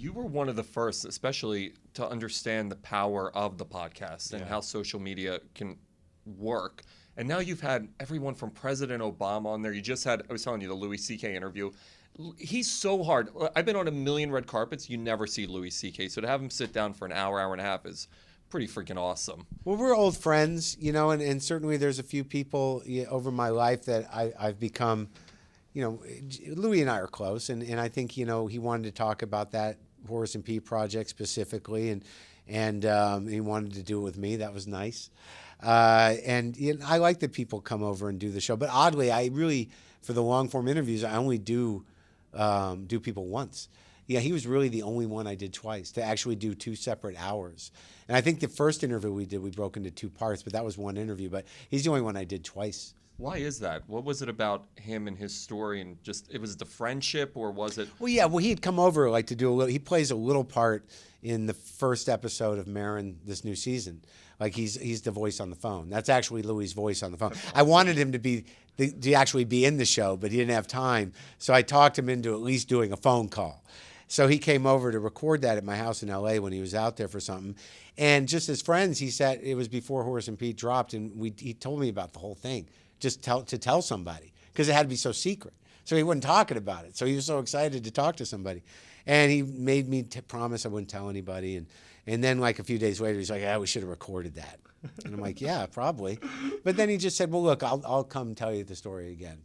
You were one of the first, especially to understand the power of the podcast and how social media can work. And now you've had everyone from President Obama on there. You just had, I was telling you, the Louis C.K. interview. He's so hard. I've been on a million red carpets. You never see Louis C.K. So to have him sit down for an hour, hour and a half is pretty freaking awesome. Well, we're old friends, you know, and certainly there's a few people over my life that I've become, you know, Louis and I are close. And I think, you know, he wanted to talk about that Horace and Pete project specifically. And he wanted to do it with me. That was nice. And you know, I like that people come over and do the show. But oddly, I really, for the long form interviews, I only do people once. Yeah, he was really the only one I did twice, to actually do 2 separate hours. And I think the first interview we did, we broke into 2 parts, but that was one interview. But he's the only one I did twice. Why is that? What was it about him and his story? And just, it was the friendship, or was it? Well, yeah, well, he had come over like to do a little, he plays a little part in the first episode of Maron this new season. Like he's the voice on the phone. That's actually Louis' voice on the phone. I wanted him to actually be in the show, but he didn't have time. So I talked him into at least doing a phone call. So he came over to record that at my house in L.A. when he was out there for something. And just as friends, he said, it was before Horace and Pete dropped, and he told me about the whole thing, just to tell somebody, because it had to be so secret. So he wasn't talking about it. So he was so excited to talk to somebody. And he made me promise I wouldn't tell anybody. And then like a few days later, he's like, we should have recorded that. And I'm like, yeah, probably. But then he just said, well, look, I'll come tell you the story again.